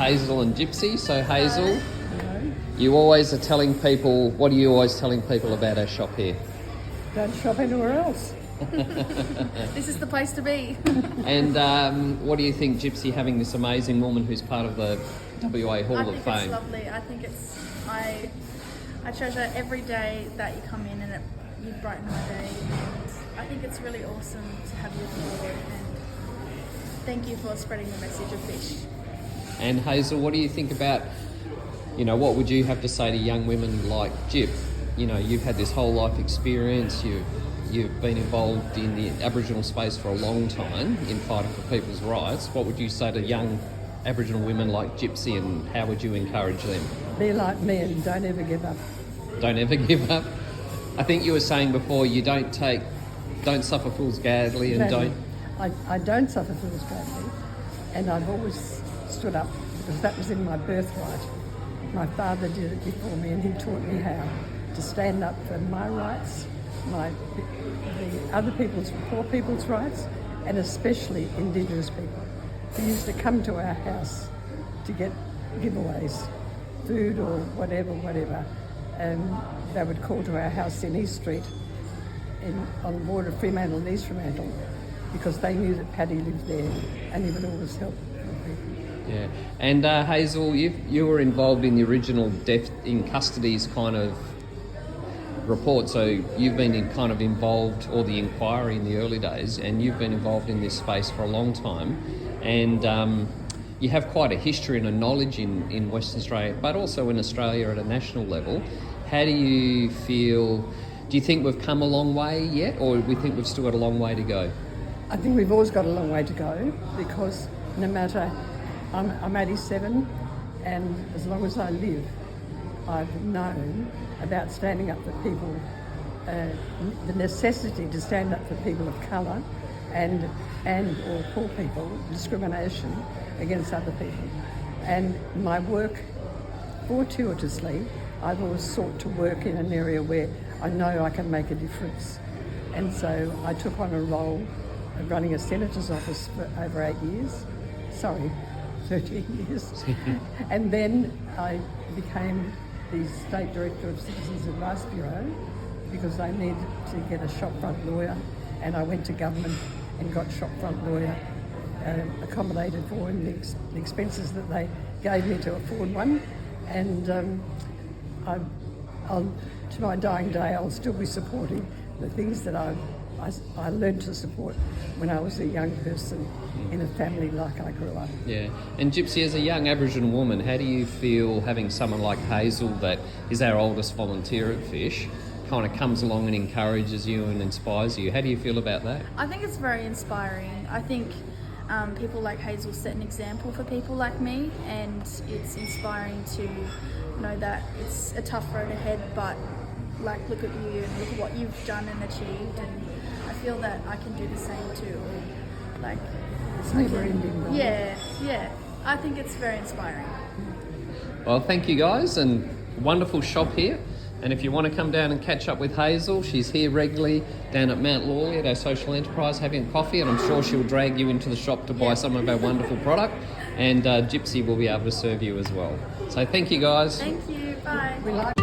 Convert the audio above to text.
Hazel and Gypsy. So Hazel, Hello. you always are telling people, what are you always telling people about our shop here? Don't shop anywhere else. This is the place to be. And what do you think, Gypsy, having this amazing woman who's part of the WA Hall I of think Fame? it's lovely. I think I treasure every day that you come in and you brighten my day. And I think it's really awesome to have you on board, and thank you for spreading the message of fish. And Hazel, what do you think about, what would you have to say to young women like Gyp? You've had this whole life experience, you've been involved in the Aboriginal space for a long time in fighting for people's rights. What would you say to young Aboriginal women like Gypsy, and how would you encourage them? Be like me and don't ever give up. Don't ever give up. I think you were saying before, you don't suffer fools gladly, and Gladly. I don't suffer fools gladly, and I've always stood up because that was in my birthright. My father did it before me, and he taught me how to stand up for my rights, the other people's, poor people's rights, and especially Indigenous people who used to come to our house to get giveaways, food or whatever. And they would call to our house in East Street, on the border of Fremantle and East Fremantle, because they knew that Paddy lived there, and he would always help people. Yeah, and Hazel, you were involved in the original death in custody's kind of report, so you've been involved, or the inquiry in the early days, and you've been involved in this space for a long time, and you have quite a history and a knowledge in Western Australia, but also in Australia at a national level. How do you feel? Do you think we've come a long way yet, or do we think we've still got a long way to go? I think we've always got a long way to go, because no matter, I'm 87, and as long as I live, I've known about standing up for people, the necessity to stand up for people of colour and or poor people, discrimination against other people. And my work, fortuitously, I've always sought to work in an area where I know I can make a difference. And so I took on a role of running a senator's office for over 8 years. 13 years. And then I became the State Director of Citizens Advice Bureau because I needed to get a shopfront lawyer, and I went to government and got shopfront lawyer accommodated for in the expenses that they gave me to afford one. And I'll, to my dying day, I'll still be supporting the things that I learned to support when I was a young person in a family like I grew up. Yeah, and Gypsy, as a young Aboriginal woman, how do you feel having someone like Hazel, that is our oldest volunteer at Fish, kind of comes along and encourages you and inspires you? How do you feel about that? I think it's very inspiring. I think people like Hazel set an example for people like me, and it's inspiring to know that it's a tough road ahead, but look at you and look at what you've done and achieved, and I feel that I can do the same too. It's never ending. Yeah. I think it's very inspiring. Well, thank you guys, and wonderful shop here. And if you want to come down and catch up with Hazel, she's here regularly down at Mount Lawley at our social enterprise having coffee, and I'm sure she'll drag you into the shop to buy some of our wonderful product, and Gypsy will be able to serve you as well. So thank you guys. Thank you, bye. We like